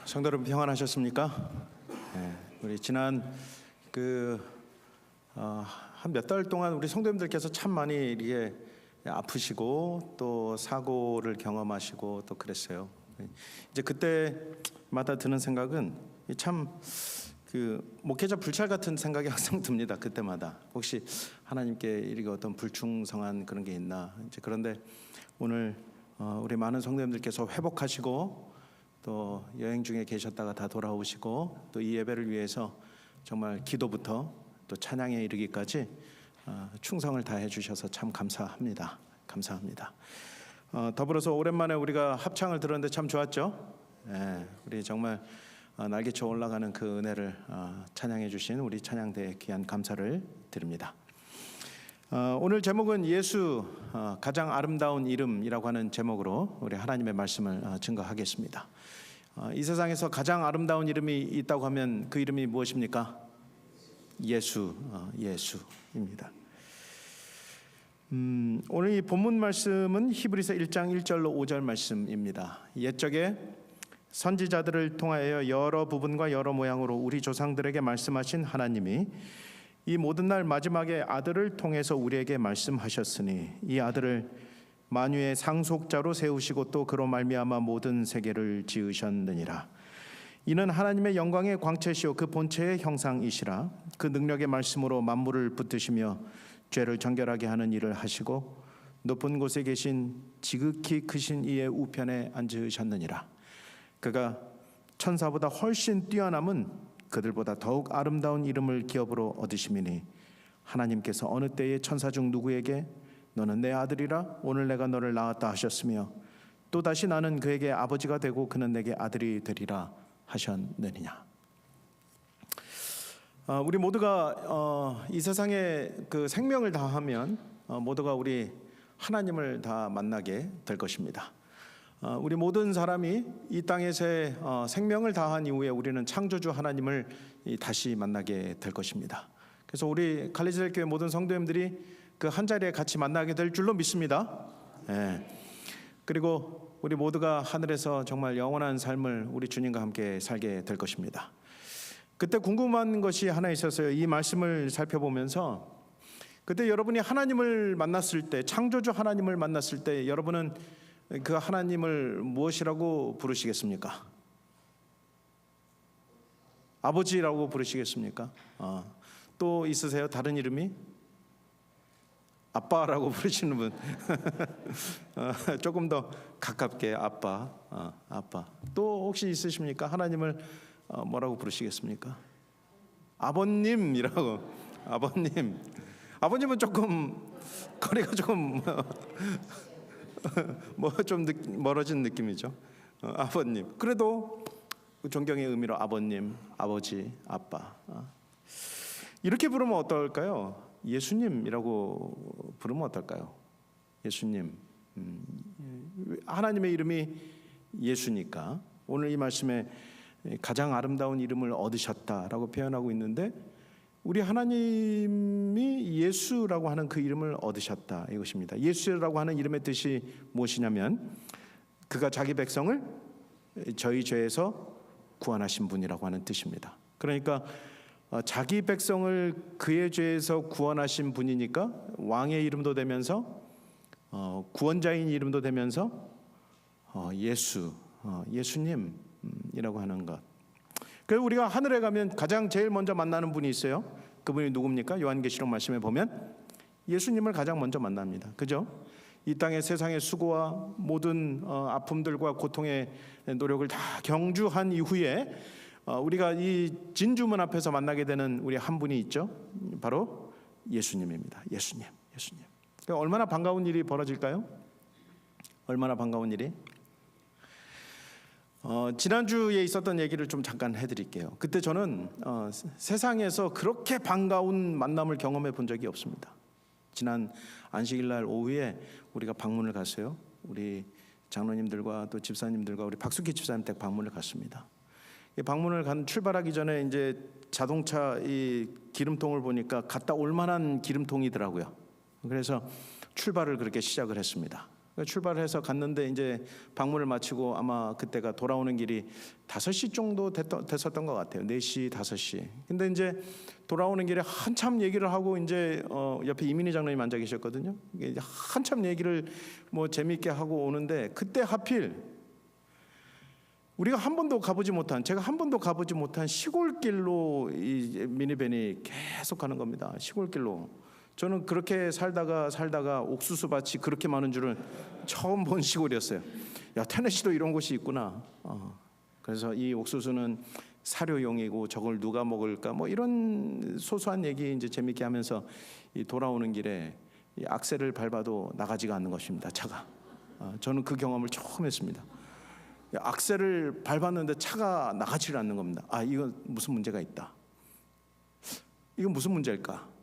성도 여러분 평안하셨습니까? 우리 지난 한 몇 달 동안 우리 성도님들께서 참 많이 이렇게 아프시고 또 사고를 경험하시고 또 그랬어요. 이제 그때마다 드는 생각은 참 목회자 불찰 같은 생각이 항상 듭니다. 그때마다 혹시 하나님께 이렇게 어떤 불충성한 그런 게 있나. 이제 그런데 오늘 우리 많은 성도님들께서 회복하시고 또 여행 중에 계셨다가 다 돌아오시고 또 이 예배를 위해서 정말 기도부터 또 찬양에 이르기까지 충성을 다해 주셔서 참 감사합니다. 감사합니다. 더불어서 오랜만에 우리가 합창을 들었는데 참 좋았죠. 우리 정말 날개쳐 올라가는 그 은혜를 찬양해 주신 우리 찬양대에 귀한 감사를 드립니다. 오늘 제목은 예수 가장 아름다운 이름이라고 하는 제목으로 우리 하나님의 말씀을 증거하겠습니다. 이 세상에서 가장 아름다운 이름이 있다고 하면 그 이름이 무엇입니까? 예수입니다. 오늘 이 본문 말씀은 히브리서 1장 1절로 5절 말씀입니다. 옛적에 선지자들을 통하여 여러 부분과 여러 모양으로 우리 조상들에게 말씀하신 하나님이 이 모든 날 마지막에 아들을 통해서 우리에게 말씀하셨으니 이 아들을 만유의 상속자로 세우시고 또 그로 말미암아 모든 세계를 지으셨느니라. 이는 하나님의 영광의 광채시요 그 본체의 형상이시라. 그 능력의 말씀으로 만물을 붙드시며 죄를 정결하게 하는 일을 하시고 높은 곳에 계신 지극히 크신 이의 우편에 앉으셨느니라. 그가 천사보다 훨씬 뛰어남은 그들보다 더욱 아름다운 이름을 기업으로 얻으심이니 하나님께서 어느 때에 천사 중 누구에게 너는 내 아들이라 오늘 내가 너를 낳았다 하셨으며 또다시 나는 그에게 아버지가 되고 그는 내게 아들이 되리라 하셨느니냐. 우리 모두가 이 세상에 그 생명을 다하면 모두가 우리 하나님을 다 만나게 될 것입니다. 우리 모든 사람이 이 땅에서의 생명을 다한 이후에 우리는 창조주 하나님을 다시 만나게 될 것입니다. 그래서 우리 갈리지엘 교회 모든 성도님들이 그 한 자리에 같이 만나게 될 줄로 믿습니다. 그리고 우리 모두가 하늘에서 정말 영원한 삶을 우리 주님과 함께 살게 될 것입니다. 그때 궁금한 것이 하나 있었어요. 이 말씀을 살펴보면서 그때 여러분이 하나님을 만났을 때, 창조주 하나님을 만났을 때 여러분은 그 하나님을 무엇이라고 부르시겠습니까? 아버지라고 부르시겠습니까? 또 있으세요? 다른 이름이? 아빠라고 부르시는 분. 조금 더 가깝게 아빠. 또 혹시 있으십니까? 하나님을 뭐라고 부르시겠습니까? 아버님이라고. 아버님은 조금 거리가 조금 좀 멀어진 느낌이죠. 아버님. 그래도 존경의 의미로 아버님, 아버지, 아빠. 이렇게 부르면 어떨까요? 예수님이라고 부르면 어떨까요? 예수님. 하나님의 이름이 예수니까 오늘 이 말씀에 가장 아름다운 이름을 얻으셨다라고 표현하고 있는데 우리 하나님이 예수라고 하는 그 이름을 얻으셨다 이것입니다. 예수라고 하는 이름의 뜻이 무엇이냐면 그가 자기 백성을 저희 죄에서 구원하신 분이라고 하는 뜻입니다. 그러니까 자기 백성을 그의 죄에서 구원하신 분이니까 왕의 이름도 되면서 구원자인 이름도 되면서 예수님이라고 하는 것. 그래서 우리가 하늘에 가면 가장 제일 먼저 만나는 분이 있어요. 그분이 누굽니까? 요한계시록 말씀에 보면 예수님을 가장 먼저 만납니다. 그죠? 이 땅의 세상의 수고와 모든 아픔들과 고통의 노력을 다 경주한 이후에 우리가 이 진주문 앞에서 만나게 되는 우리 한 분이 있죠. 바로 예수님입니다. 예수님. 그러니까 얼마나 반가운 일이 벌어질까요? 얼마나 반가운 일이? 지난주에 있었던 얘기를 좀 잠깐 해드릴게요. 그때 저는 세상에서 그렇게 반가운 만남을 경험해 본 적이 없습니다. 지난 안식일날 오후에 우리가 방문을 갔어요. 우리 장로님들과 또 집사님들과 우리 박숙희 집사님 댁 방문을 갔습니다. 방문을 출발하기 전에 이제 자동차 이 기름통을 보니까 갔다 올 만한 기름통이더라고요. 그래서 출발을 그렇게 시작을 했습니다. 출발을 해서 갔는데 이제 방문을 마치고 아마 그때가 돌아오는 길이 5시 정도 됐었던 것 같아요. 4시, 5시. 근데 이제 돌아오는 길에 한참 얘기를 하고 이제 옆에 이민희 장로님 앉아 계셨거든요. 이게 한참 얘기를 뭐 재미있게 하고 오는데 그때 하필 우리가 한 번도 가보지 못한, 제가 한 번도 가보지 못한 시골길로 이 미니밴이 계속 가는 겁니다. 시골길로. 저는 그렇게 살다가 옥수수 밭이 그렇게 많은 줄은 처음 본 시골이었어요. 야, 테네시도 이런 곳이 있구나. 그래서 이 옥수수는 사료용이고 저걸 누가 먹을까? 뭐 이런 소소한 얘기 이제 재밌게 하면서 이 돌아오는 길에 이 악셀을 밟아도 나가지가 않는 것입니다. 차가. 저는 그 경험을 처음 했습니다. 악셀을 밟았는데 차가 나가지를 않는 겁니다. 이건 무슨 문제가 있다. 이건 무슨 문제일까?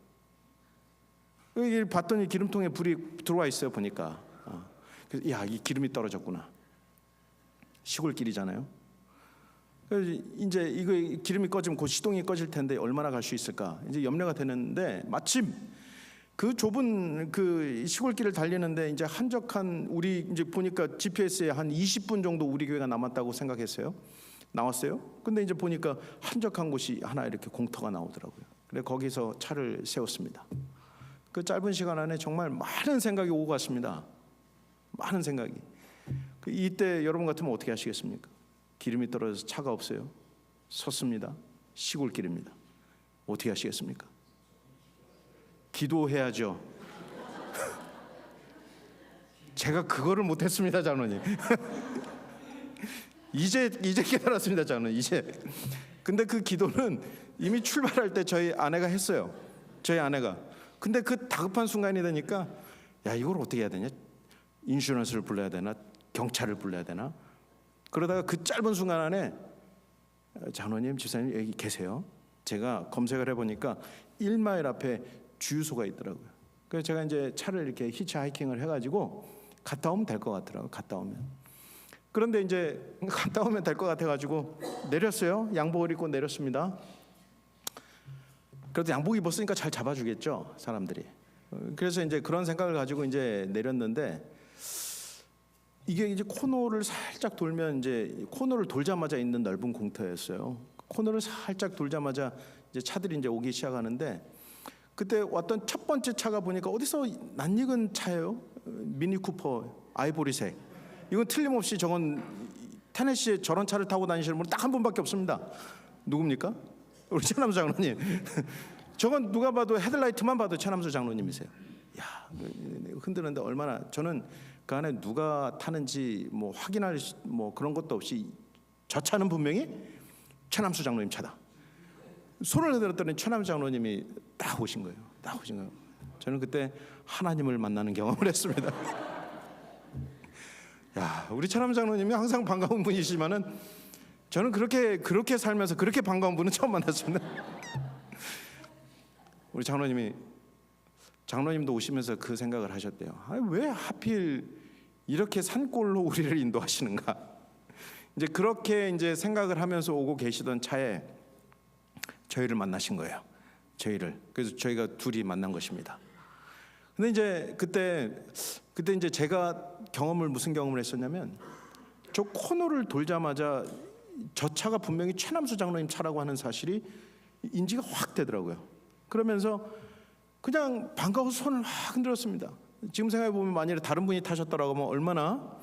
여기 봤더니 기름통에 불이 들어와 있어요. 보니까 그래서 이 기름이 떨어졌구나. 시골길이잖아요. 그래서 이제 이거 기름이 꺼지면 곧 시동이 꺼질 텐데 얼마나 갈 수 있을까 이제 염려가 되는데 마침 그 좁은 그 시골길을 달리는데 이제 한적한 우리 이제 보니까 GPS에 한 20분 정도 우리 교회가 남았다고 생각했어요. 나왔어요. 근데 이제 보니까 한적한 곳이 하나 이렇게 공터가 나오더라고요. 그래 거기서 차를 세웠습니다. 그 짧은 시간 안에 정말 많은 생각이 오고 갔습니다. 많은 생각이. 이때 여러분 같으면 어떻게 하시겠습니까? 기름이 떨어져서 차가 없어요. 섰습니다. 시골길입니다. 어떻게 하시겠습니까? 기도해야죠. 제가 그거를 못했습니다, 장로님. 이제 깨달았습니다, 장로님. 이제. 근데 그 기도는 이미 출발할 때 저희 아내가 했어요. 저희 아내가. 근데 그 다급한 순간이 되니까 이걸 어떻게 해야 되냐? 인슈런스를 불러야 되나? 경찰을 불러야 되나? 그러다가 그 짧은 순간 안에 장로님, 집사님 여기 계세요. 제가 검색을 해보니까 1마일 앞에 주유소가 있더라고요. 그래서 제가 이제 차를 이렇게 히치하이킹을 해가지고 갔다 오면 될 것 같더라고요. 갔다 오면. 그런데 이제 갔다 오면 될 것 같아가지고 내렸어요. 양복을 입고 내렸습니다. 그래도 양복 입었으니까 잘 잡아주겠죠, 사람들이. 그래서 이제 그런 생각을 가지고 이제 내렸는데 이게 이제 코너를 살짝 돌면 이제 코너를 돌자마자 있는 넓은 공터였어요. 코너를 살짝 돌자마자 이제 차들이 이제 오기 시작하는데 그때 왔던 첫 번째 차가 보니까 어디서 낯익은 차예요. 미니 쿠퍼 아이보리색. 이건 틀림없이 저건 테네시에 저런 차를 타고 다니시는 분은 딱 한 분밖에 없습니다. 누굽니까? 우리 최남수 장로님. 저건 누가 봐도 헤드라이트만 봐도 최남수 장로님이세요. 흔드는데 얼마나 저는 그 안에 누가 타는지 뭐 확인할 뭐 그런 것도 없이 저 차는 분명히 최남수 장로님 차다. 손을 흔들었더니 최남수 장로님이 딱 오신 거예요. 딱 오신 거예요. 저는 그때 하나님을 만나는 경험을 했습니다. 우리 최남수 장로님이 항상 반가운 분이시지만은 저는 그렇게 살면서 그렇게 반가운 분은 처음 만났습니다. 우리 장로님도 오시면서 그 생각을 하셨대요. 왜 하필 이렇게 산골로 우리를 인도하시는가? 이제 그렇게 이제 생각을 하면서 오고 계시던 차에 저희를 만나신 거예요. 그래서 저희가 둘이 만난 것입니다. 근데 이제 그때 이제 제가 무슨 경험을 했었냐면 저 코너를 돌자마자 저 차가 분명히 최남수 장로님 차라고 하는 사실이 인지가 확 되더라고요. 그러면서 그냥 반가워서 손을 확 흔들었습니다. 지금 생각해 보면 만일에 다른 분이 타셨더라고 하면 얼마나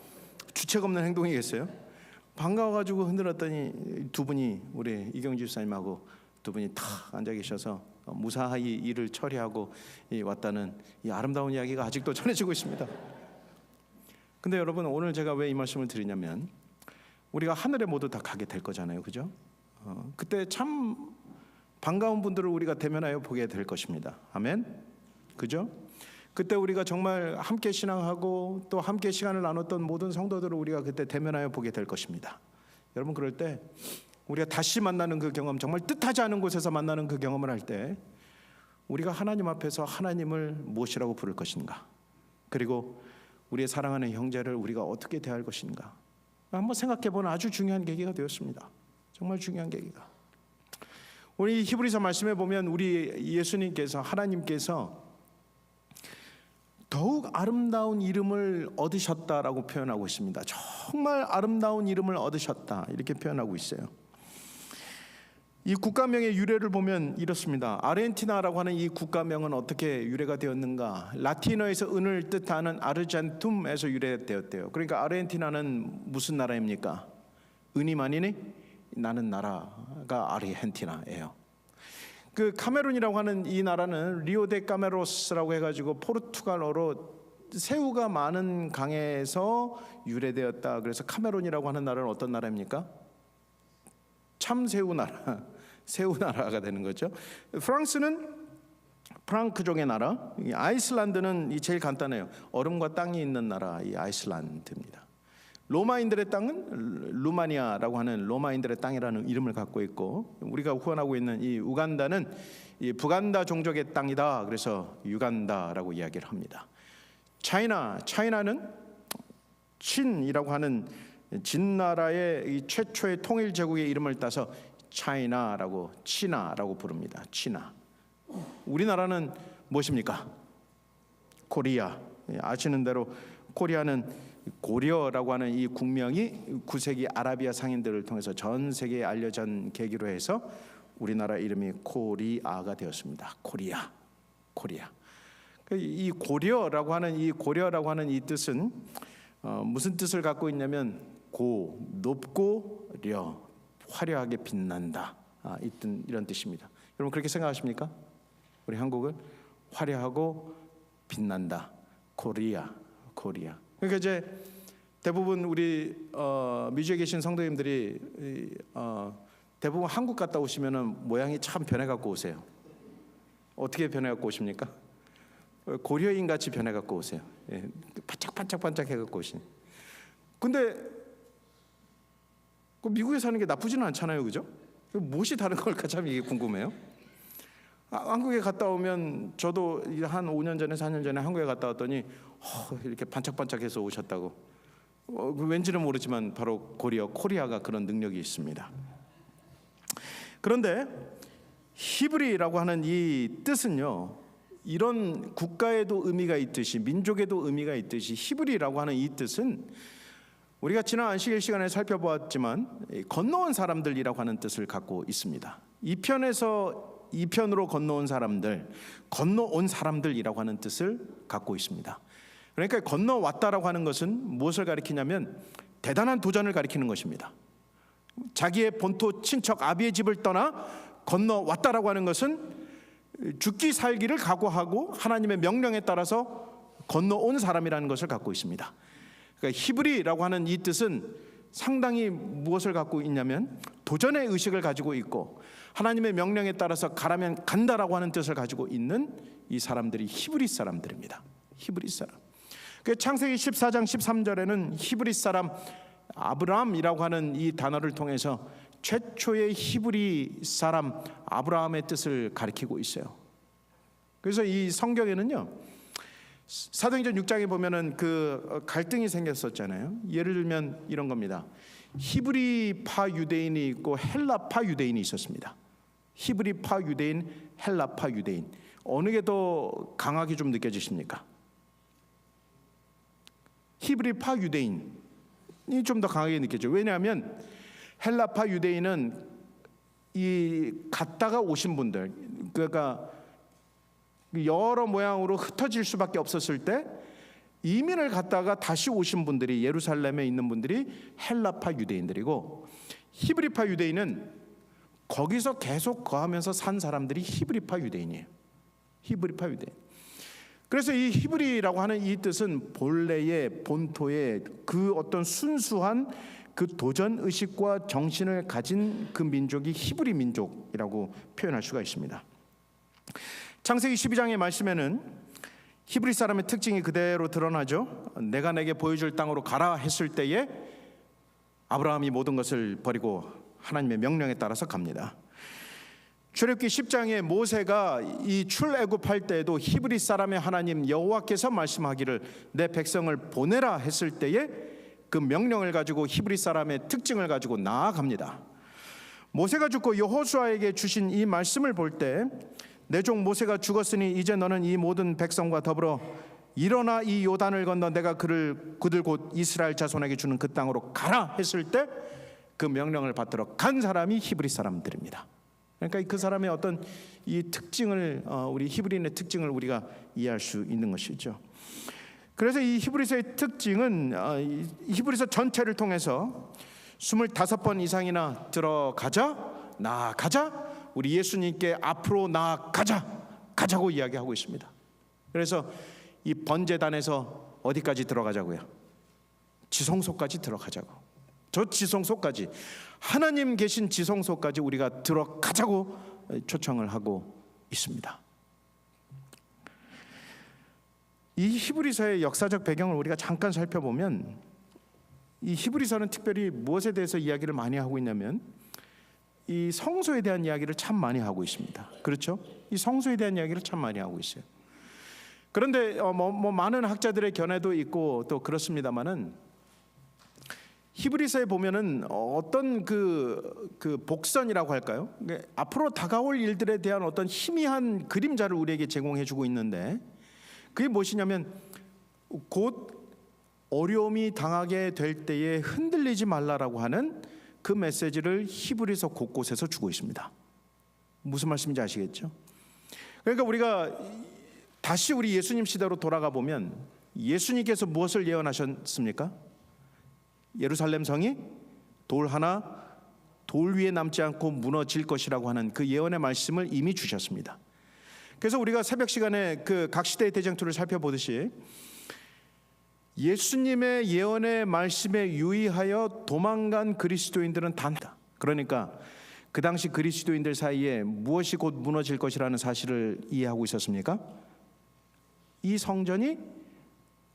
주책 없는 행동이겠어요. 반가워가지고 흔들었더니 두 분이 우리 이경주 집사님하고 두 분이 탁 앉아 계셔서 무사히 일을 처리하고 왔다는 이 아름다운 이야기가 아직도 전해지고 있습니다. 근데 여러분 오늘 제가 왜 이 말씀을 드리냐면 우리가 하늘에 모두 다 가게 될 거잖아요, 그죠? 그때 참 반가운 분들을 우리가 대면하여 보게 될 것입니다. 아멘. 그죠? 그때 우리가 정말 함께 신앙하고 또 함께 시간을 나눴던 모든 성도들을 우리가 그때 대면하여 보게 될 것입니다. 여러분 그럴 때 우리가 다시 만나는 그 경험, 정말 뜻하지 않은 곳에서 만나는 그 경험을 할 때 우리가 하나님 앞에서 하나님을 무엇이라고 부를 것인가? 그리고 우리의 사랑하는 형제를 우리가 어떻게 대할 것인가? 한번 생각해보는 아주 중요한 계기가 되었습니다. 정말 중요한 계기가. 우리 히브리서 말씀에 보면 우리 예수님께서 하나님께서 더욱 아름다운 이름을 얻으셨다라고 표현하고 있습니다. 정말 아름다운 이름을 얻으셨다 이렇게 표현하고 있어요. 이 국가명의 유래를 보면 이렇습니다. 아르헨티나라고 하는 이 국가명은 어떻게 유래가 되었는가? 라틴어에서 은을 뜻하는 아르젠툼에서 유래되었대요. 그러니까 아르헨티나는 무슨 나라입니까? 은이 많이니 나는 나라가 아르헨티나예요. 그 카메룬이라고 하는 이 나라는 리오데 카메로스라고 해가지고 포르투갈어로 새우가 많은 강에서 유래되었다. 그래서 카메룬이라고 하는 나라는 어떤 나라입니까? 참새우 나라, 새우 나라가 되는 거죠. 프랑스는 프랑크족의 나라, 아이슬란드는 제일 간단해요. 얼음과 땅이 있는 나라, 이 아이슬란드입니다. 로마인들의 땅은 루마니아라고 하는 로마인들의 땅이라는 이름을 갖고 있고, 우리가 후원하고 있는 이 우간다는 이 부간다 종족의 땅이다. 그래서 유간다라고 이야기를 합니다. 차이나는 친이라고 하는 진나라의 이 최초의 통일 제국의 이름을 따서 차이나라고 치나라고 부릅니다. 치나. 우리나라는 무엇입니까? 코리아. 아시는 대로 코리아는 고려라고 하는 이 국명이 9세기 아라비아 상인들을 통해서 전 세계에 알려진 계기로 해서 우리나라 이름이 코리아가 되었습니다. 코리아. 이 고려라고 하는 이 뜻은 무슨 뜻을 갖고 있냐면 높고 려, 화려하게 빛난다. 이런 뜻입니다. 여러분 그렇게 생각하십니까? 우리 한국을 화려하고 빛난다. 코리아. 그러니까 이제 대부분 우리 미주에 계신 성도님들이 대부분 한국 갔다 오시면은 모양이 참 변해갖고 오세요. 어떻게 변해갖고 오십니까? 고려인 같이 변해갖고 오세요. 예, 반짝반짝 해갖고 오시네. 근데 미국에 사는 게 나쁘지는 않잖아요, 그죠? 무엇이 다른 걸까 참 이게 궁금해요. 한국에 갔다 오면 저도 한 5년 전에 4년 전에 한국에 갔다 왔더니 이렇게 반짝반짝해서 오셨다고. 왠지는 모르지만 바로 코리아가 그런 능력이 있습니다. 그런데 히브리라고 하는 이 뜻은요, 이런 국가에도 의미가 있듯이 민족에도 의미가 있듯이 히브리라고 하는 이 뜻은 우리가 지난 안식일 시간에 살펴보았지만 건너온 사람들이라고 하는 뜻을 갖고 있습니다. 이 편으로 건너온 사람들이라고 하는 뜻을 갖고 있습니다. 그러니까 건너왔다라고 하는 것은 무엇을 가리키냐면 대단한 도전을 가리키는 것입니다. 자기의 본토 친척 아비의 집을 떠나 건너왔다라고 하는 것은 죽기 살기를 각오하고 하나님의 명령에 따라서 건너온 사람이라는 것을 갖고 있습니다. 그러니까 히브리라고 하는 이 뜻은 상당히 무엇을 갖고 있냐면 도전의 의식을 가지고 있고 하나님의 명령에 따라서 가라면 간다라고 하는 뜻을 가지고 있는 이 사람들이 히브리 사람들입니다. 히브리 사람. 창세기 14장 13절에는 히브리 사람 아브라함이라고 하는 이 단어를 통해서 최초의 히브리 사람 아브라함의 뜻을 가리키고 있어요. 그래서 이 성경에는요, 사도행전 6장에 보면은 그 갈등이 생겼었잖아요. 예를 들면 이런 겁니다. 히브리파 유대인이 있고 헬라파 유대인이 있었습니다. 히브리파 유대인, 헬라파 유대인. 어느 게 더 강하게 좀 느껴지십니까? 히브리파 유대인이 좀 더 강하게 느껴져요. 왜냐하면 헬라파 유대인은 이 갔다가 오신 분들, 그러니까 여러 모양으로 흩어질 수밖에 없었을 때 이민을 갔다가 다시 오신 분들이 예루살렘에 있는 분들이 헬라파 유대인들이고, 히브리파 유대인은 거기서 계속 거하면서 산 사람들이 히브리파 유대인이에요. 히브리파 유대인. 그래서 이 히브리라고 하는 이 뜻은 본래의 본토의 그 어떤 순수한 그 도전 의식과 정신을 가진 그 민족이 히브리 민족이라고 표현할 수가 있습니다. 창세기 12장의 말씀에는 히브리 사람의 특징이 그대로 드러나죠. 내가 내게 보여줄 땅으로 가라 했을 때에 아브라함이 모든 것을 버리고 하나님의 명령에 따라서 갑니다. 출애굽기 10장에 모세가 이 출애굽할 때에도 히브리 사람의 하나님 여호와께서 말씀하기를 내 백성을 보내라 했을 때에 그 명령을 가지고 히브리 사람의 특징을 가지고 나아갑니다. 모세가 죽고 여호수아에게 주신 이 말씀을 볼 때 내 종 모세가 죽었으니 이제 너는 이 모든 백성과 더불어 일어나 이 요단을 건너 내가 그들 곧 이스라엘 자손에게 주는 그 땅으로 가라 했을 때 그 명령을 받들어 간 사람이 히브리 사람들입니다. 그러니까 그 사람의 어떤 이 특징을 우리 히브리인의 특징을 우리가 이해할 수 있는 것이죠. 그래서 이 히브리서의 특징은 히브리서 전체를 통해서 25번 이상이나 들어가자, 나아가자, 우리 예수님께 앞으로 가자고 이야기하고 있습니다. 그래서 이 번제단에서 어디까지 들어가자고요? 지성소까지 들어가자고. 저 지성소까지, 하나님 계신 지성소까지 우리가 들어가자고 초청을 하고 있습니다. 이 히브리서의 역사적 배경을 우리가 잠깐 살펴보면 이 히브리서는 특별히 무엇에 대해서 이야기를 많이 하고 있냐면 이 성소에 대한 이야기를 참 많이 하고 있습니다. 그렇죠? 이 성소에 대한 이야기를 참 많이 하고 있어요. 그런데 많은 학자들의 견해도 있고 또 그렇습니다만은 히브리서에 보면은 어떤 그 복선이라고 할까요? 앞으로 다가올 일들에 대한 어떤 희미한 그림자를 우리에게 제공해주고 있는데 그게 무엇이냐면 곧 어려움이 당하게 될 때에 흔들리지 말라라고 하는 그 메시지를 히브리서 곳곳에서 주고 있습니다. 무슨 말씀인지 아시겠죠? 그러니까 우리가 다시 우리 예수님 시대로 돌아가 보면 예수님께서 무엇을 예언하셨습니까? 예루살렘 성이 돌 하나 돌 위에 남지 않고 무너질 것이라고 하는 그 예언의 말씀을 이미 주셨습니다. 그래서 우리가 새벽 시간에 그 각 시대의 대쟁투를 살펴보듯이 예수님의 예언의 말씀에 유의하여 도망간 그리스도인들은 단다. 그러니까 그 당시 그리스도인들 사이에 무엇이 곧 무너질 것이라는 사실을 이해하고 있었습니까? 이 성전이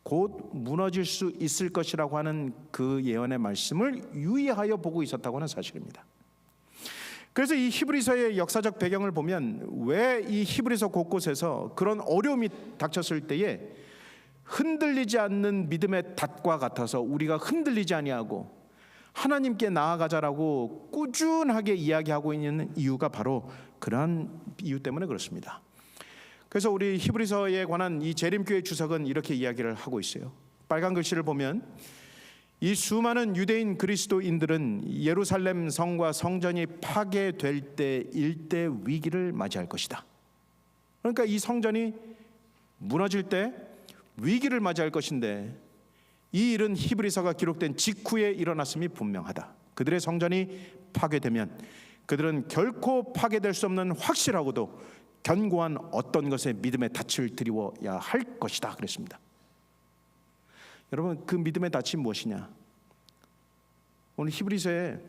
곧 무너질 수 있을 것이라고 하는 그 예언의 말씀을 유의하여 보고 있었다고 하는 사실입니다. 그래서 이 히브리서의 역사적 배경을 보면 왜 이 히브리서 곳곳에서 그런 어려움이 닥쳤을 때에 흔들리지 않는 믿음의 닷과 같아서 우리가 흔들리지 아니하고 하나님께 나아가자라고 꾸준하게 이야기하고 있는 이유가 바로 그러한 이유 때문에 그렇습니다. 그래서 우리 히브리서에 관한 이 재림교회 주석은 이렇게 이야기를 하고 있어요. 빨간 글씨를 보면 이 수많은 유대인 그리스도인들은 예루살렘 성과 성전이 파괴될 때 일대 위기를 맞이할 것이다. 그러니까 이 성전이 무너질 때 위기를 맞이할 것인데 이 일은 히브리서가 기록된 직후에 일어났음이 분명하다. 그들의 성전이 파괴되면 그들은 결코 파괴될 수 없는 확실하고도 견고한 어떤 것에 믿음의 닻을 들이워야 할 것이다 그랬습니다. 여러분, 그 믿음의 닻이 무엇이냐? 오늘 히브리서에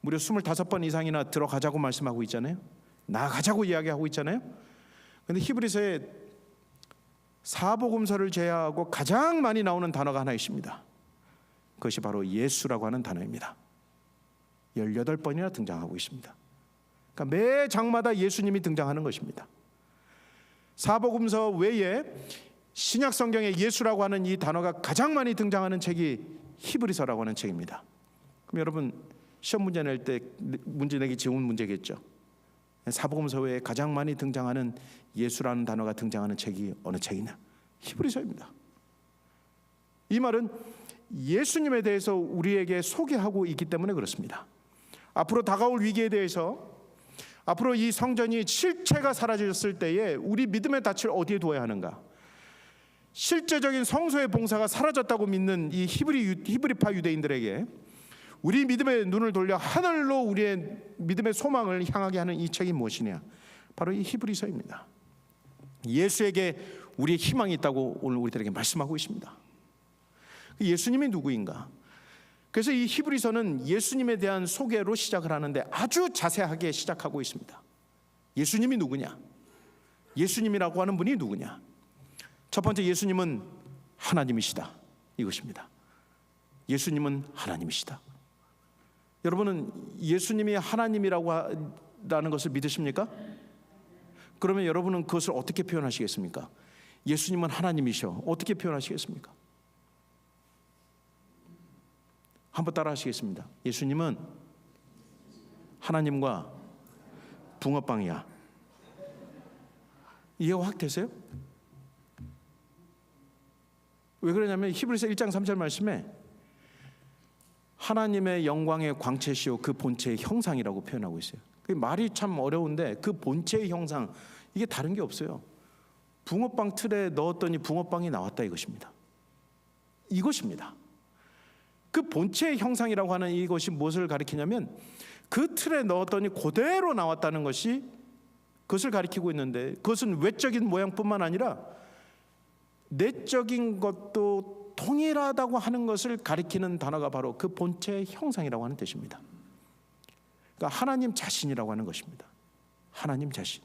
무려 25번 이상이나 들어가자고 말씀하고 있잖아요. 나가자고 이야기하고 있잖아요. 그런데 히브리서에 사복음서를 제외하고 가장 많이 나오는 단어가 하나 있습니다. 그것이 바로 예수라고 하는 단어입니다. 18번이나 등장하고 있습니다. 그러니까 매 장마다 예수님이 등장하는 것입니다. 사복음서 외에 신약 성경에 예수라고 하는 이 단어가 가장 많이 등장하는 책이 히브리서라고 하는 책입니다. 그럼 여러분 시험 문제 낼 때 문제 내기 좋은 문제겠죠. 사복음서 외에 가장 많이 등장하는 예수라는 단어가 등장하는 책이 어느 책이냐? 히브리서입니다. 이 말은 예수님에 대해서 우리에게 소개하고 있기 때문에 그렇습니다. 앞으로 다가올 위기에 대해서 앞으로 이 성전이 실체가 사라졌을 때에 우리 믿음의 닻을 어디에 두어야 하는가? 실제적인 성소의 봉사가 사라졌다고 믿는 이 히브리파 유대인들에게 우리 믿음의 눈을 돌려 하늘로 우리의 믿음의 소망을 향하게 하는 이 책이 무엇이냐? 바로 이 히브리서입니다. 예수에게 우리의 희망이 있다고 오늘 우리들에게 말씀하고 있습니다. 예수님이 누구인가? 그래서 이 히브리서는 예수님에 대한 소개로 시작을 하는데 아주 자세하게 시작하고 있습니다. 예수님이 누구냐? 예수님이라고 하는 분이 누구냐? 첫 번째, 예수님은 하나님이시다 이것입니다. 예수님은 하나님이시다. 여러분은 예수님이 하나님이라고 하는 것을 믿으십니까? 그러면 여러분은 그것을 어떻게 표현하시겠습니까? 예수님은 하나님이셔. 어떻게 표현하시겠습니까? 한번 따라 하시겠습니다. 예수님은 하나님과 붕어빵이야. 이해가 확 되세요? 왜 그러냐면 히브리서 1장 3절 말씀에 하나님의 영광의 광채시요 그 본체의 형상이라고 표현하고 있어요. 그 말이 참 어려운데 그 본체의 형상, 이게 다른 게 없어요. 붕어빵 틀에 넣었더니 붕어빵이 나왔다, 이것입니다. 이것입니다. 그 본체의 형상이라고 하는 이것이 무엇을 가리키냐면 그 틀에 넣었더니 그대로 나왔다는 것이 그것을 가리키고 있는데, 그것은 외적인 모양뿐만 아니라 내적인 것도 동일하다고 하는 것을 가리키는 단어가 바로 그 본체의 형상이라고 하는 뜻입니다. 그러니까 하나님 자신이라고 하는 것입니다. 하나님 자신.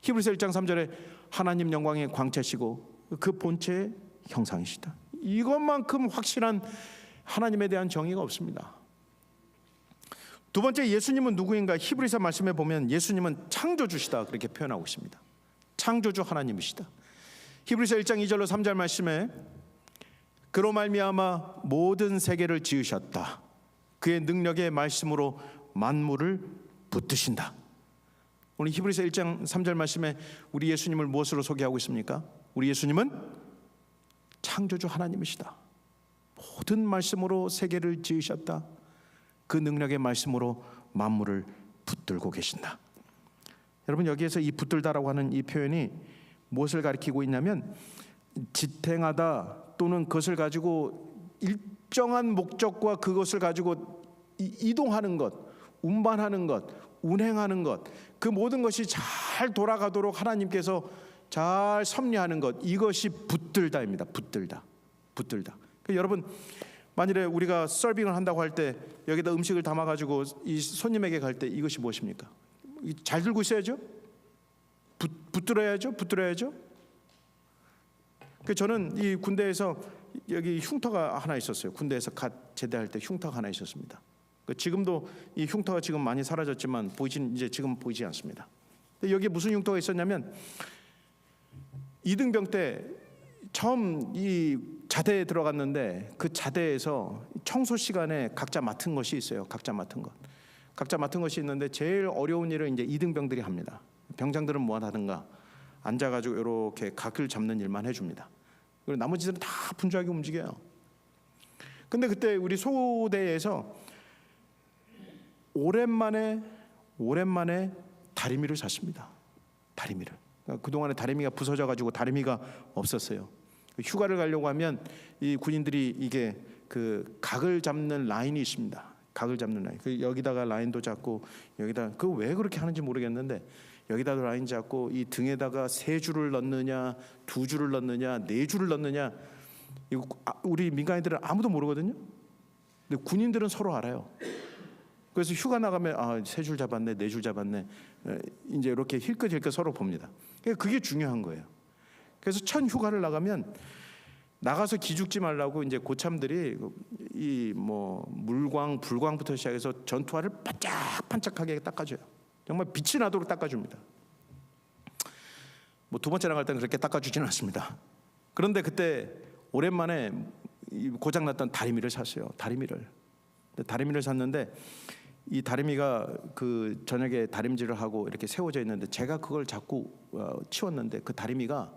히브리서 1장 3절에 하나님 영광의 광채시고 그 본체의 형상이시다. 이것만큼 확실한 하나님에 대한 정의가 없습니다. 두 번째, 예수님은 누구인가? 히브리서 말씀에 보면 예수님은 창조주시다 그렇게 표현하고 있습니다. 창조주 하나님이시다. 히브리서 1장 2절로 3절 말씀에 그로 말미암아 모든 세계를 지으셨다. 그의 능력의 말씀으로 만물을 붙드신다. 오늘 히브리서 1장 3절 말씀에 우리 예수님을 무엇으로 소개하고 있습니까? 우리 예수님은 창조주 하나님이시다. 모든 말씀으로 세계를 지으셨다. 그 능력의 말씀으로 만물을 붙들고 계신다. 여러분, 여기에서 이 붙들다라고 하는 이 표현이 무엇을 가리키고 있냐면 지탱하다 또는 그것을 가지고 일정한 목적과 그것을 가지고 이동하는 것, 운반하는 것, 운행하는 것, 그 모든 것이 잘 돌아가도록 하나님께서 잘 섭리하는 것, 이것이 붙들다입니다. 붙들다. 그러니까 여러분, 만일에 우리가 서빙을 한다고 할 때 여기다 음식을 담아가지고 이 손님에게 갈 때 이것이 무엇입니까? 잘 들고 있어야죠. 붙들어야죠. 저는 이 군대에서 여기 흉터가 하나 있었어요. 군대에서 갓 제대할 때 흉터가 하나 있었습니다. 지금도 이 흉터가 지금 많이 사라졌지만 이제 지금 보이지 않습니다. 여기에 무슨 흉터가 있었냐면 이등병 때 처음 이 자대에 들어갔는데 그 자대에서 청소 시간에 각자 맡은 것이 있어요. 각자 맡은 것이 있는데 제일 어려운 일을 이제 이등병들이 합니다. 병장들은 뭐 하든가 앉아가지고 이렇게 각을 잡는 일만 해줍니다. 그리고 나머지들은 다 분주하게 움직여요. 근데 그때 우리 소대에서 오랜만에 다리미를 샀습니다. 다리미를. 그동안에 다리미가 부서져가지고 다리미가 없었어요. 휴가를 가려고 하면 이 군인들이 이게 그 각을 잡는 라인이 있습니다. 각을 잡는 라인. 여기다가 라인도 잡고 여기다 그 왜 그렇게 하는지 모르겠는데 여기다가 라인 잡고 이 등에다가 3줄을 넣느냐, 2줄을 넣느냐, 4줄을 넣느냐, 이거 우리 민간인들은 아무도 모르거든요. 근데 군인들은 서로 알아요. 그래서 휴가 나가면 3줄 잡았네, 4줄 잡았네, 이제 이렇게 힐끗힐끗 서로 봅니다. 그게 중요한 거예요. 그래서 첫 휴가를 나가면 나가서 기죽지 말라고 이제 고참들이 이 뭐 물광, 불광부터 시작해서 전투화를 반짝반짝하게 닦아줘요. 정말 빛이 나도록 닦아줍니다. 뭐 두 번째 나갈 때는 그렇게 닦아주지는 않습니다. 그런데 그때 오랜만에 고장났던 다리미를 샀어요. 다리미를 샀는데 이 다리미가 그 저녁에 다림질을 하고 이렇게 세워져 있는데 제가 그걸 자꾸 치웠는데 그 다리미가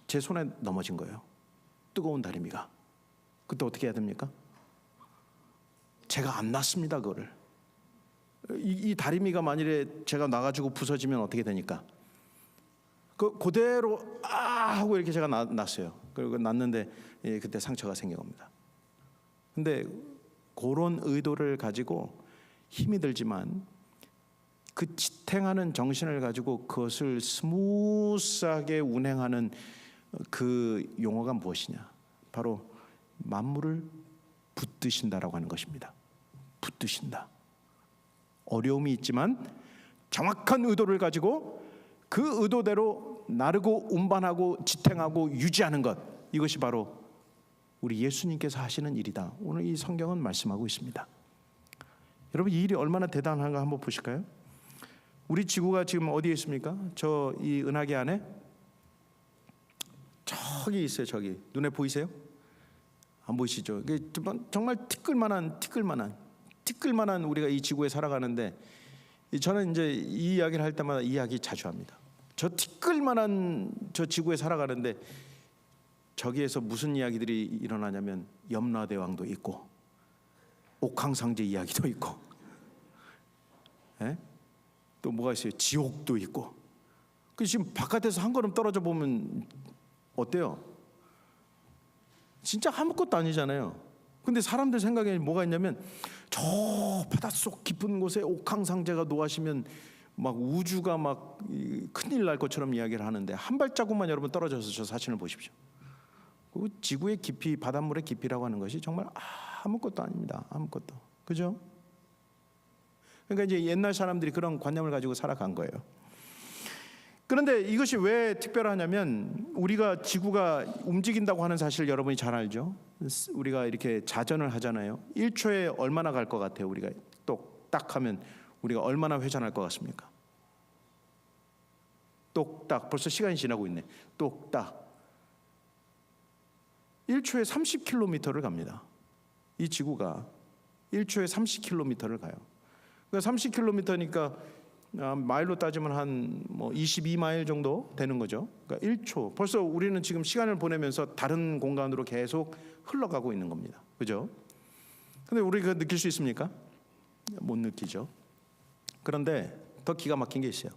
제 손에 넘어진 거예요. 뜨거운 다리미가. 그때 어떻게 해야 됩니까? 제가 안 놨습니다. 그거를. 이 다리미가 만일에 제가 놔가지고 부서지면 어떻게 되니까? 그대로 하고 이렇게 제가 놨어요. 그리고 놨는데 그때 상처가 생긴 겁니다. 근데 그런 의도를 가지고 힘이 들지만 그 지탱하는 정신을 가지고 그것을 스무스하게 운행하는 그 용어가 무엇이냐? 바로 만물을 붙드신다라고 하는 것입니다. 붙드신다. 어려움이 있지만 정확한 의도를 가지고 그 의도대로 나르고 운반하고 지탱하고 유지하는 것, 이것이 바로 우리 예수님께서 하시는 일이다. 오늘 이 성경은 말씀하고 있습니다. 여러분, 이 일이 얼마나 대단한가 한번 보실까요? 우리 지구가 지금 어디에 있습니까? 저 이 은하계 안에 저기 있어요. 저기 눈에 보이세요? 안 보이시죠? 이게 정말 티끌만한 우리가 이 지구에 살아가는데 저는 이제 이 이야기를 할 때마다 이 이야기 자주 합니다. 저 티끌만한 저 지구에 살아가는데 저기에서 무슨 이야기들이 일어나냐면 염라대왕도 있고 옥황상제 이야기도 있고, 예? 또 뭐가 있어요? 지옥도 있고. 그 지금 바깥에서 한 걸음 떨어져 보면 어때요? 진짜 아무것도 아니잖아요. 근데 사람들 생각에 뭐가 있냐면 저 바닷속 깊은 곳에 옥황상제가 노하시면 막 우주가 막 큰일 날 것처럼 이야기를 하는데 한 발자국만 여러분 떨어져서 저 사진을 보십시오. 그 지구의 깊이, 바닷물의 깊이라고 하는 것이 정말 아무것도 아닙니다. 아무것도. 그죠? 그러니까 이제 옛날 사람들이 그런 관념을 가지고 살아간 거예요. 그런데 이것이 왜 특별하냐면 우리가 지구가 움직인다고 하는 사실을 여러분이 잘 알죠? 우리가 이렇게 자전을 하잖아요. 1초에 얼마나 갈 것 같아요? 우리가 똑딱 하면 우리가 얼마나 회전할 것 같습니까? 똑딱. 벌써 시간이 지나고 있네. 똑딱. 1초에 30km를 갑니다. 이 지구가 1초에 30km를 가요. 그러니까 30km니까 마일로 따지면 한 22마일 정도 되는 거죠. 그러니까 1초. 벌써 우리는 지금 시간을 보내면서 다른 공간으로 계속 흘러가고 있는 겁니다. 그죠? 근데 우리가 느낄 수 있습니까? 못 느끼죠. 그런데 더 기가 막힌 게 있어요.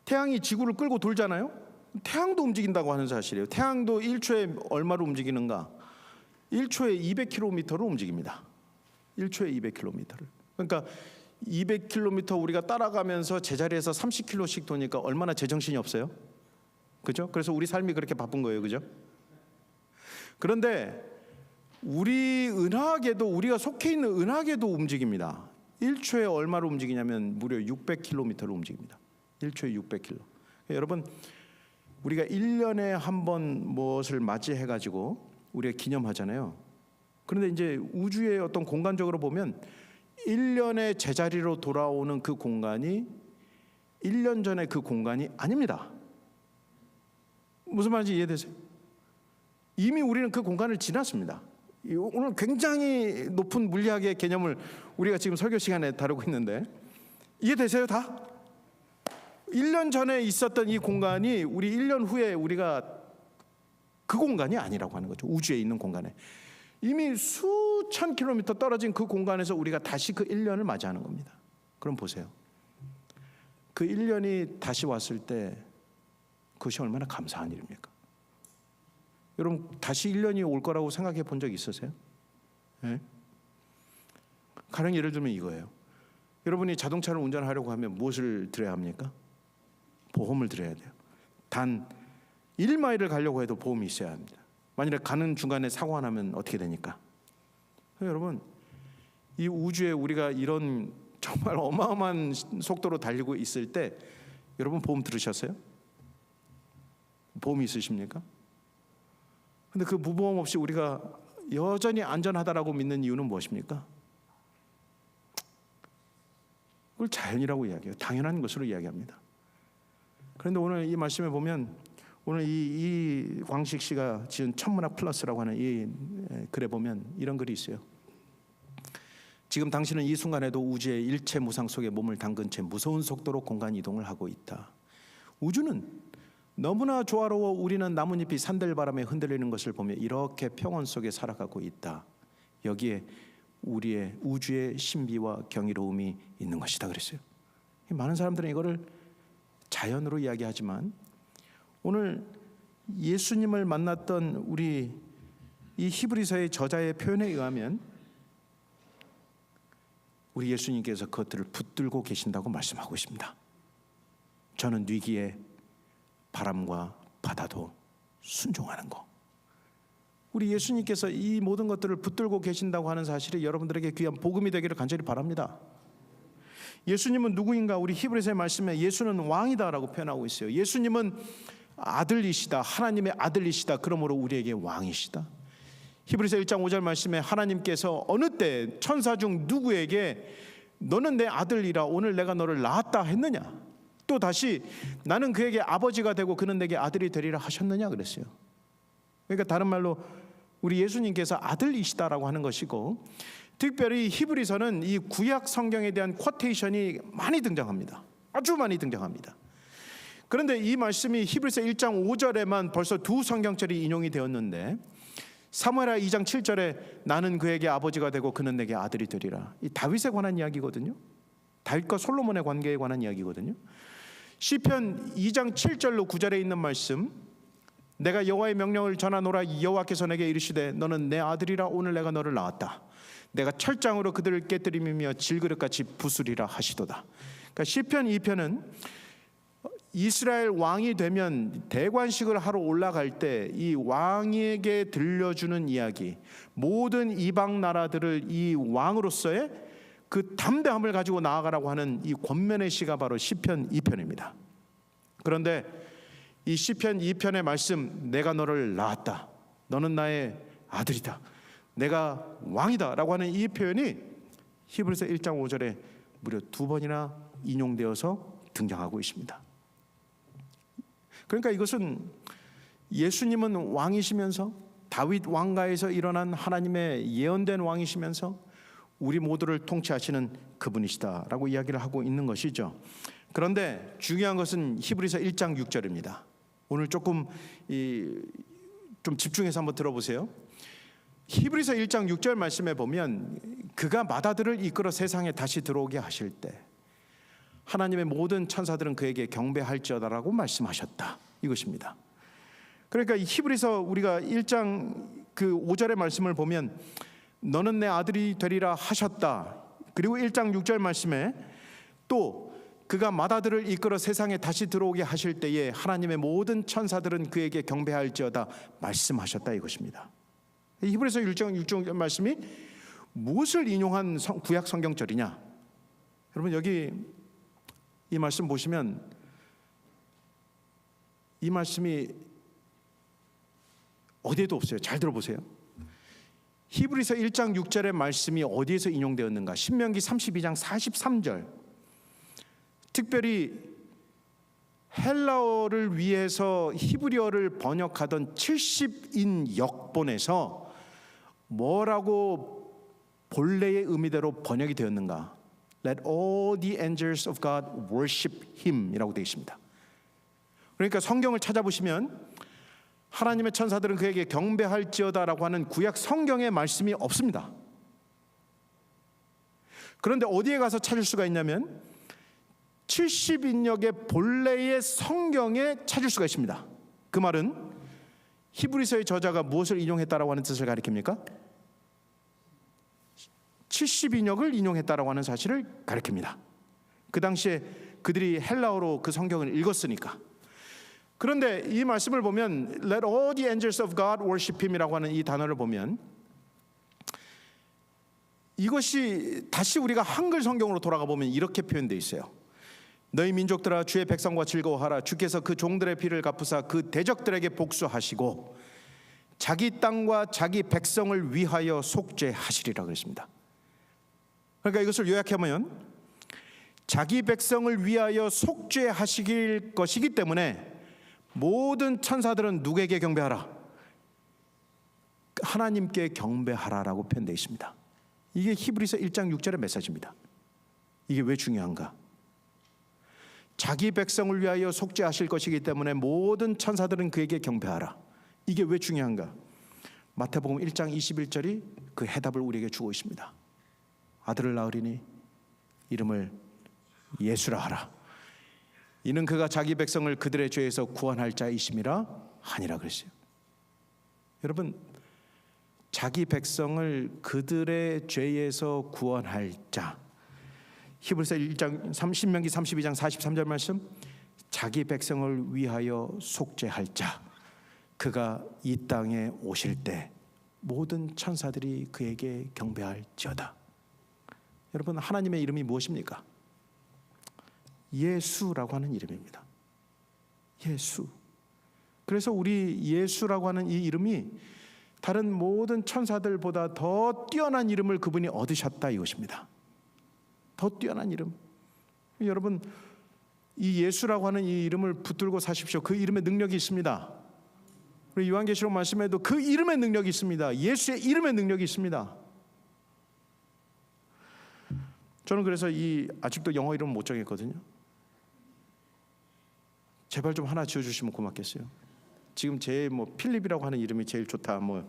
태양이 지구를 끌고 돌잖아요. 태양도 움직인다고 하는 사실이에요. 태양도 1초에 얼마로 움직이는가? 1초에 200km를 움직입니다. 1초에 200km를. 그러니까 200km 우리가 따라가면서 제자리에서 30km씩 도니까 얼마나 제정신이 없어요? 그죠? 그래서 우리 삶이 그렇게 바쁜 거예요. 그죠? 그런데 우리 은하계도, 우리가 속해 있는 은하계도 움직입니다. 1초에 얼마로 움직이냐면 무려 600km를 움직입니다. 1초에 600km. 여러분, 우리가 1년에 한 번 무엇을 맞이해 가지고 우리가 기념하잖아요. 그런데 이제 우주의 어떤 공간적으로 보면 1년의 제자리로 돌아오는 그 공간이 1년 전에 그 공간이 아닙니다. 무슨 말인지 이해되세요? 이미 우리는 그 공간을 지났습니다. 오늘 굉장히 높은 물리학의 개념을 우리가 지금 설교 시간에 다루고 있는데 이해되세요 다? 1년 전에 있었던 이 공간이 우리 1년 후에 우리가 그 공간이 아니라고 하는 거죠. 우주에 있는 공간에. 이미 수천 킬로미터 떨어진 그 공간에서 우리가 다시 그 1년을 맞이하는 겁니다. 그럼 보세요. 그 1년이 다시 왔을 때 그것이 얼마나 감사한 일입니까? 여러분 다시 1년이 올 거라고 생각해 본 적 있으세요? 네? 가령 예를 들면 이거예요. 여러분이 자동차를 운전하려고 하면 무엇을 들여야 합니까? 보험을 들여야 돼요. 단 1마일을 가려고 해도 보험이 있어야 합니다. 만일에 가는 중간에 사고가 나면 어떻게 되니까? 여러분 이 우주에 우리가 이런 정말 어마어마한 속도로 달리고 있을 때 여러분 보험 들으셨어요? 보험이 있으십니까? 근데 그 무보험 없이 우리가 여전히 안전하다라고 믿는 이유는 무엇입니까? 그걸 자연이라고 이야기해요. 당연한 것으로 이야기합니다. 그런데 오늘 이 말씀에 보면 오늘 이 광식 씨가 지은 천문학 플러스라고 하는 이 글에 보면 이런 글이 있어요. 지금 당신은 이 순간에도 우주의 일체 무상 속에 몸을 담근 채 무서운 속도로 공간 이동을 하고 있다. 우주는 너무나 조화로워 우리는 나뭇잎이 산들바람에 흔들리는 것을 보며 이렇게 평온 속에 살아가고 있다. 여기에 우리의 우주의 신비와 경이로움이 있는 것이다 그랬어요. 많은 사람들은 이거를 자연으로 이야기하지만 오늘 예수님을 만났던 우리 이 히브리서의 저자의 표현에 의하면 우리 예수님께서 그것들을 붙들고 계신다고 말씀하고 있습니다. 저는 위기에 바람과 바다도 순종하는 거. 우리 예수님께서 이 모든 것들을 붙들고 계신다고 하는 사실이 여러분들에게 귀한 복음이 되기를 간절히 바랍니다. 예수님은 누구인가? 우리 히브리서의 말씀에 예수는 왕이다라고 표현하고 있어요. 예수님은 아들이시다. 하나님의 아들이시다. 그러므로 우리에게 왕이시다. 히브리서 1장 5절 말씀에 하나님께서 어느 때 천사 중 누구에게 너는 내 아들이라 오늘 내가 너를 낳았다 했느냐? 또 다시 나는 그에게 아버지가 되고 그는 내게 아들이 되리라 하셨느냐 그랬어요. 그러니까 다른 말로 우리 예수님께서 아들이시다라고 하는 것이고, 특별히 히브리서는 이 구약 성경에 대한 쿼테이션이 많이 등장합니다. 아주 많이 등장합니다. 그런데 이 말씀이 히브리서 1장 5절에만 벌써 두 성경절이 인용이 되었는데 사무엘하 2장 7절에 나는 그에게 아버지가 되고 그는 내게 아들이 되리라. 이 다윗에 관한 이야기거든요. 다윗과 솔로몬의 관계에 관한 이야기거든요. 시편 2장 7절로 9절에 있는 말씀, 내가 여호와의 명령을 전하노라. 여호와께서 내게 이르시되 너는 내 아들이라. 오늘 내가 너를 낳았다. 내가 철장으로 그들을 깨뜨리며 질그릇같이 부수리라 하시도다. 그러니까 시편 2편은 이스라엘 왕이 되면 대관식을 하러 올라갈 때 이 왕에게 들려주는 이야기, 모든 이방 나라들을 이 왕으로서의 그 담대함을 가지고 나아가라고 하는 이 권면의 시가 바로 시편 2편입니다. 그런데 이 시편 2편의 말씀, 내가 너를 낳았다, 너는 나의 아들이다, 내가 왕이다 라고 하는 이 표현이 히브리서 1장 5절에 무려 2번이나 인용되어서 등장하고 있습니다. 그러니까 이것은 예수님은 왕이시면서 다윗 왕가에서 일어난 하나님의 예언된 왕이시면서 우리 모두를 통치하시는 그분이시다라고 이야기를 하고 있는 것이죠. 그런데 중요한 것은 히브리서 1장 6절입니다. 오늘 조금 좀 집중해서 한번 들어보세요. 히브리서 1장 6절 말씀에 보면 그가 마다들을 이끌어 세상에 다시 들어오게 하실 때 하나님의 모든 천사들은 그에게 경배할지어다라고 말씀하셨다, 이것입니다. 그러니까 히브리서 우리가 1장 그 5절의 말씀을 보면 너는 내 아들이 되리라 하셨다. 그리고 1장 6절 말씀에 또 그가 마다들을 이끌어 세상에 다시 들어오게 하실 때에 하나님의 모든 천사들은 그에게 경배할지어다 말씀하셨다, 이것입니다. 히브리서 1장 6절 말씀이 무엇을 인용한 구약 성경절이냐? 여러분 여기 이 말씀 보시면 이 말씀이 어디에도 없어요. 잘 들어보세요. 히브리서 1장 6절의 말씀이 어디에서 인용되었는가? 신명기 32장 43절. 특별히 헬라어를 위해서 히브리어를 번역하던 70인 역본에서 뭐라고 본래의 의미대로 번역이 되었는가? Let all the angels of God worship him 이라고 되어 있습니다. 그러니까 성경을 찾아보시면 하나님의 천사들은 그에게 경배할지어다 라고 하는 구약 성경의 말씀이 없습니다. 그런데 어디에 가서 찾을 수가 있냐면 70인역의 본래의 성경에 찾을 수가 있습니다. 그 말은 히브리서의 저자가 무엇을 인용했다라고 하는 뜻을 가리킵니까? 70인역을 인용했다라고 하는 사실을 가리킵니다. 그 당시에 그들이 헬라어로 그 성경을 읽었으니까. 그런데 이 말씀을 보면 Let all the angels of God worship him 이라고 하는 이 단어를 보면 이것이 다시 우리가 한글 성경으로 돌아가 보면 이렇게 표현되어 있어요. 너희 민족들아 주의 백성과 즐거워하라. 주께서 그 종들의 피를 갚으사 그 대적들에게 복수하시고 자기 땅과 자기 백성을 위하여 속죄하시리라 그랬습니다. 그러니까 이것을 요약하면 자기 백성을 위하여 속죄하시길 것이기 때문에 모든 천사들은 누구에게 경배하라? 하나님께 경배하라라고 표현되어 있습니다. 이게 히브리서 1장 6절의 메시지입니다. 이게 왜 중요한가? 자기 백성을 위하여 속죄하실 것이기 때문에 모든 천사들은 그에게 경배하라. 이게 왜 중요한가? 마태복음 1장 21절이 그 해답을 우리에게 주고 있습니다. 아들을 낳으리니 이름을 예수라 하라. 이는 그가 자기 백성을 그들의 죄에서 구원할 자이심이라 하니라 그랬어요. 여러분, 자기 백성을 그들의 죄에서 구원할 자. 히브리서 1장 신명기 32장 43절 말씀, 자기 백성을 위하여 속죄할 자. 그가 이 땅에 오실 때 모든 천사들이 그에게 경배할지어다. 여러분, 하나님의 이름이 무엇입니까? 예수라고 하는 이름입니다. 예수. 그래서 우리 예수라고 하는 이 이름이 다른 모든 천사들보다 더 뛰어난 이름을 그분이 얻으셨다, 이것입니다. 더 뛰어난 이름. 여러분, 이 예수라고 하는 이 이름을 붙들고 사십시오. 그 이름의 능력이 있습니다. 우리 요한계시록 말씀에도 그 이름의 능력이 있습니다. 예수의 이름의 능력이 있습니다. 저는 그래서 아직도 영어 이름 못 정했거든요. 제발 좀 하나 지어주시면 고맙겠어요. 지금 제 뭐 필립이라고 하는 이름이 제일 좋다. 뭐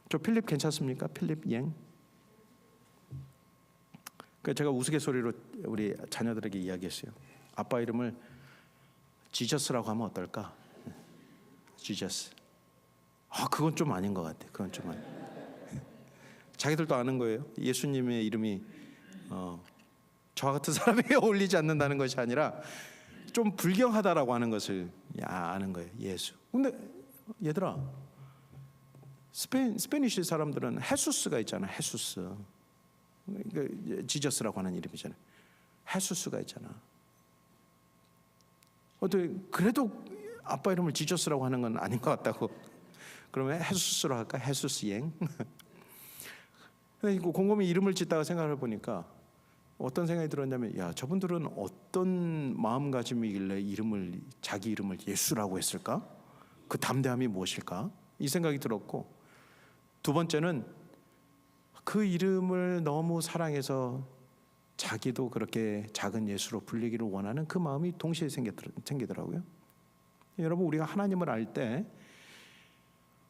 저 필립 괜찮습니까? 필립 옌. 그 제가 우스갯소리로 우리 자녀들에게 이야기했어요. 아빠 이름을 지저스라고 하면 어떨까? 지저스. 그건 좀 아닌 것 같아. 그건 좀 아닌. 자기들도 아는 거예요. 예수님의 이름이 저와 같은 사람에게 어울리지 않는다는 것이 아니라 좀 불경하다라고 하는 것을 아는 거예요. 예수. 근데 얘들아, 스페니쉬 사람들은 헤수스가 있잖아. 헤수스. 지저스라고 하는 이름이잖아요. 헤수스가 있잖아. 어떻게 그래도 아빠 이름을 지저스라고 하는 건 아닌 것 같다고. 그러면 헤수스로 할까? 헤수스행. 근데 곰곰이 이름을 짓다가 생각을 해보니까 어떤 생각이 들었냐면, 야, 저분들은 어떤 마음가짐이길래 자기 이름을 예수라고 했을까? 그 담대함이 무엇일까? 이 생각이 들었고, 두 번째는 그 이름을 너무 사랑해서 자기도 그렇게 작은 예수로 불리기를 원하는 그 마음이 동시에 생기더라고요. 여러분, 우리가 하나님을 알 때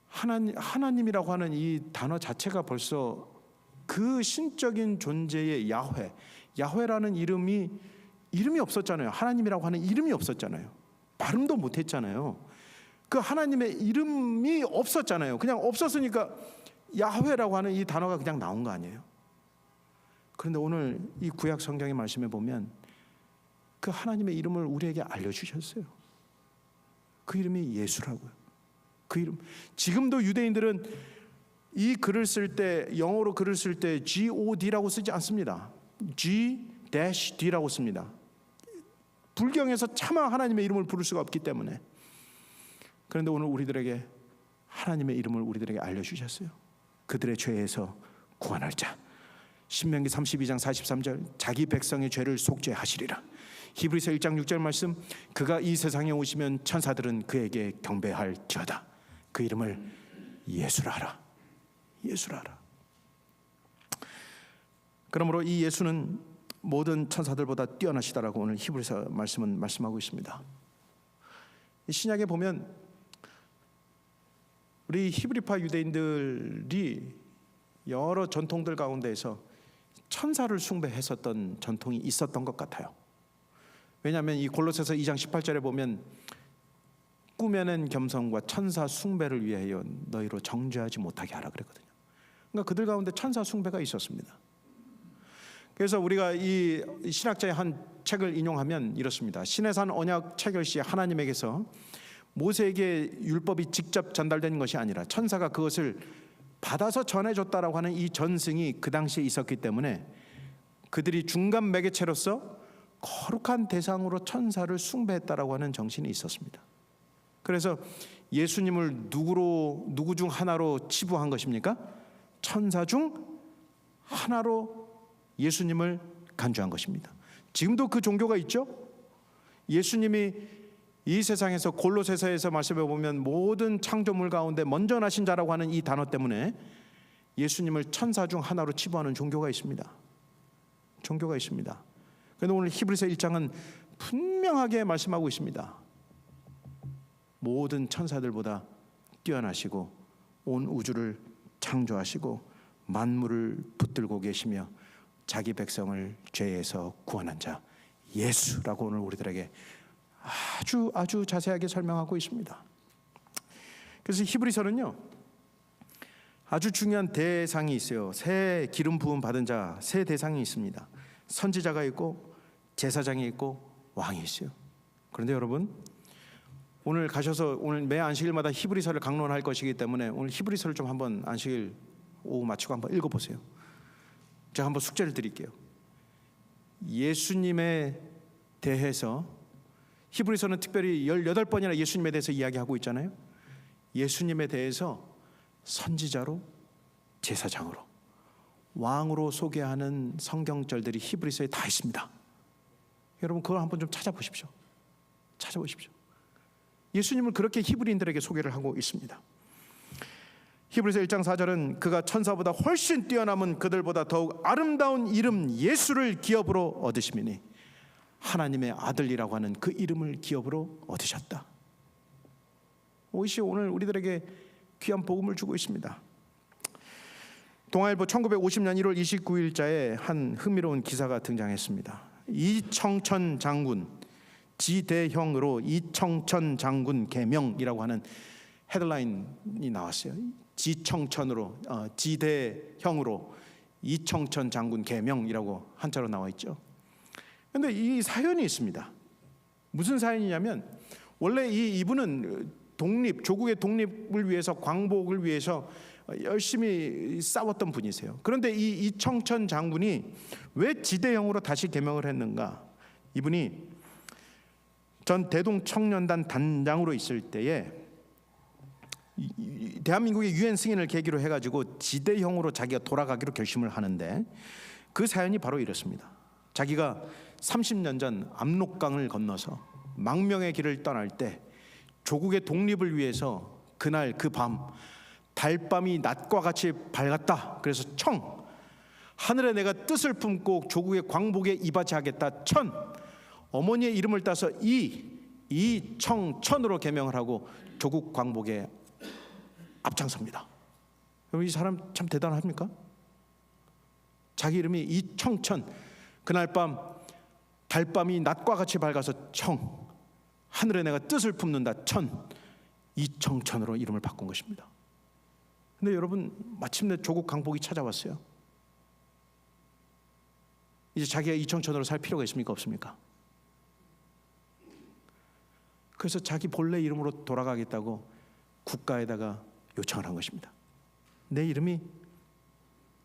하나님이라고 하는 이 단어 자체가 벌써 그 신적인 존재의 야훼라는 이름이 없었잖아요. 하나님이라고 하는 이름이 없었잖아요. 발음도 못했잖아요. 그 하나님의 이름이 없었잖아요. 그냥 없었으니까 야훼라고 하는 이 단어가 그냥 나온 거 아니에요. 그런데 오늘 이 구약 성경의 말씀에 보면 그 하나님의 이름을 우리에게 알려주셨어요. 그 이름이 예수라고요. 그 이름. 지금도 유대인들은 이 글을 쓸 때, 영어로 글을 쓸 때 God라고 쓰지 않습니다. G-D라고 씁니다. 불경에서 차마 하나님의 이름을 부를 수가 없기 때문에. 그런데 오늘 우리들에게 하나님의 이름을 우리들에게 알려주셨어요. 그들의 죄에서 구원할 자. 신명기 32장 43절, 자기 백성의 죄를 속죄하시리라. 히브리서 1장 6절 말씀, 그가 이 세상에 오시면 천사들은 그에게 경배할지어다. 그 이름을 예수라 하라. 예수라 하라. 그러므로 이 예수는 모든 천사들보다 뛰어나시다라고 오늘 히브리서 말씀은 말씀하고 있습니다. 신약에 보면 우리 히브리파 유대인들이 여러 전통들 가운데에서 천사를 숭배했었던 전통이 있었던 것 같아요. 왜냐하면 이 골로새서 2장 18절에 보면 꾸며낸 겸손과 천사 숭배를 위하여 너희로 정죄하지 못하게 하라 그랬거든요. 그러니까 그들 가운데 천사 숭배가 있었습니다. 그래서 우리가 이 신학자의 한 책을 인용하면 이렇습니다. 시내산 언약 체결 시 하나님에게서 모세에게 율법이 직접 전달된 것이 아니라 천사가 그것을 받아서 전해줬다라고 하는 이 전승이 그 당시에 있었기 때문에 그들이 중간 매개체로서 거룩한 대상으로 천사를 숭배했다라고 하는 정신이 있었습니다. 그래서 예수님을 누구 중 하나로 치부한 것입니까? 천사 중 하나로 예수님을 간주한 것입니다. 지금도 그 종교가 있죠. 예수님이 이 세상에서 골로새서에서 말씀해 보면 모든 창조물 가운데 먼저 나신 자라고 하는 이 단어 때문에 예수님을 천사 중 하나로 치부하는 종교가 있습니다. 종교가 있습니다. 그런데 오늘 히브리서 1장은 분명하게 말씀하고 있습니다. 모든 천사들보다 뛰어나시고 온 우주를 창조하시고 만물을 붙들고 계시며 자기 백성을 죄에서 구원한 자 예수라고 오늘 우리들에게 아주 자세하게 설명하고 있습니다. 그래서 히브리서는요, 아주 중요한 대상이 있어요. 새 기름 부음 받은 자 세 대상이 있습니다. 선지자가 있고 제사장이 있고 왕이 있어요. 그런데 여러분, 오늘 가셔서 오늘 매 안식일마다 히브리서를 강론할 것이기 때문에 오늘 히브리서를 좀 한번 안식일 오후 마치고 한번 읽어보세요. 제가 한번 숙제를 드릴게요. 예수님에 대해서 히브리서는 특별히 18번이나 예수님에 대해서 이야기하고 있잖아요. 예수님에 대해서 선지자로, 제사장으로, 왕으로 소개하는 성경절들이 히브리서에 다 있습니다. 여러분 그걸 한번 좀 찾아보십시오. 예수님을 그렇게 히브리인들에게 소개를 하고 있습니다. 히브리서 1장 4절은 그가 천사보다 훨씬 뛰어남은 그들보다 더욱 아름다운 이름 예수를 기업으로 얻으시미니, 하나님의 아들이라고 하는 그 이름을 기업으로 얻으셨다. 이것이 오늘 우리들에게 귀한 복음을 주고 있습니다. 동아일보 1950년 1월 29일자에 한 흥미로운 기사가 등장했습니다. 이청천 장군 지대형으로 이청천 장군 개명이라고 하는 헤드라인이 나왔어요. 지대형으로 이청천 장군 개명이라고 한자로 나와 있죠. 그런데 이 사연이 있습니다. 무슨 사연이냐면 원래 이분은 조국의 독립을 위해서, 광복을 위해서 열심히 싸웠던 분이세요. 그런데 이 이청천 장군이 왜 지대형으로 다시 개명을 했는가? 이분이 전 대동청년단 단장으로 있을 때에 대한민국의 유엔 승인을 계기로 해가지고 지대형으로 자기가 돌아가기로 결심을 하는데, 그 사연이 바로 이렇습니다. 자기가 30년 전 압록강을 건너서 망명의 길을 떠날 때 조국의 독립을 위해서 그날 그 밤 달밤이 낮과 같이 밝았다. 그래서 하늘에 내가 뜻을 품고 조국의 광복에 이바지하겠다. 어머니의 이름을 따서 이청천으로 개명을 하고 조국 광복에 앞장섭니다. 여러분, 이 사람 참 대단합니까? 자기 이름이 이청천, 그날 밤 달밤이 낮과 같이 밝아서 하늘에 내가 뜻을 품는다. 이청천으로 이름을 바꾼 것입니다. 근데 여러분, 마침내 조국 광복이 찾아왔어요. 이제 자기가 이청천으로 살 필요가 있습니까? 없습니까? 그래서 자기 본래 이름으로 돌아가겠다고 국가에다가 요청을 한 것입니다. 내 이름이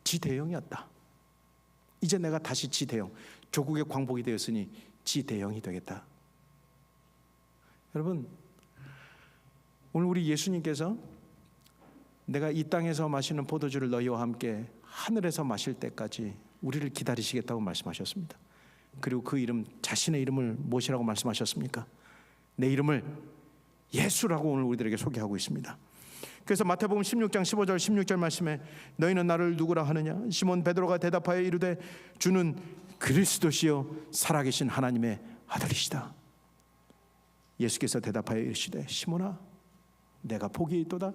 지대형이었다. 이제 내가 다시 지대형, 조국의 광복이 되었으니 지대형이 되겠다. 여러분, 오늘 우리 예수님께서 내가 이 땅에서 마시는 포도주를 너희와 함께 하늘에서 마실 때까지 우리를 기다리시겠다고 말씀하셨습니다. 그리고 그 이름, 자신의 이름을 무엇이라고 말씀하셨습니까? 내 이름을 예수라고 오늘 우리들에게 소개하고 있습니다. 그래서 마태복음 16장 15절 16절 말씀에 너희는 나를 누구라 하느냐? 시몬 베드로가 대답하여 이르되 주는 그리스도시요 살아계신 하나님의 아들이시다. 예수께서 대답하여 이르시되 시몬아 내가 복이 있도다.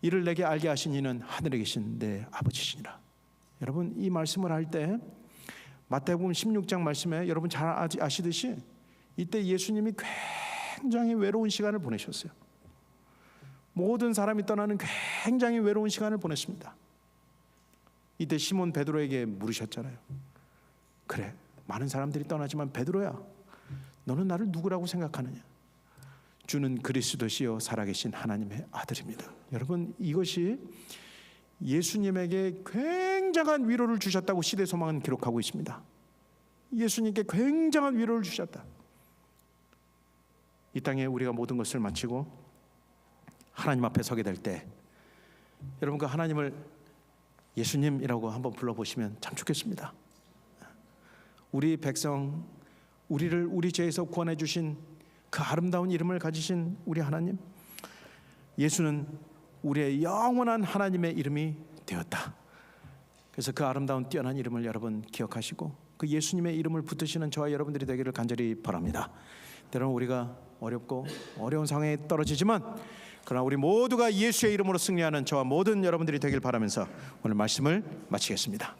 이를 내게 알게 하신 이는 하늘에 계신 내 아버지시니라. 여러분, 이 말씀을 할 때 마태복음 16장 말씀에 여러분 잘 아시듯이 이때 예수님이 굉장히 외로운 시간을 보내셨어요. 모든 사람이 떠나는 굉장히 외로운 시간을 보냈습니다. 이때 시몬 베드로에게 물으셨잖아요. 그래, 많은 사람들이 떠나지만 베드로야, 너는 나를 누구라고 생각하느냐? 주는 그리스도시요 살아계신 하나님의 아들입니다. 여러분, 이것이 예수님에게 굉장한 위로를 주셨다고 시대소망은 기록하고 있습니다. 예수님께 굉장한 위로를 주셨다. 이 땅에 우리가 모든 것을 마치고 하나님 앞에 서게 될 때 여러분, 그 하나님을 예수님이라고 한번 불러보시면 참 좋겠습니다. 우리 백성, 우리를 우리 죄에서 구원해 주신 그 아름다운 이름을 가지신 우리 하나님, 예수는 우리의 영원한 하나님의 이름이 되었다. 그래서 그 아름다운 뛰어난 이름을 여러분 기억하시고 그 예수님의 이름을 붙드시는 저와 여러분들이 되기를 간절히 바랍니다. 때로는 우리가 어렵고 어려운 상황에 떨어지지만 그러나 우리 모두가 예수의 이름으로 승리하는 저와 모든 여러분들이 되길 바라면서 오늘 말씀을 마치겠습니다.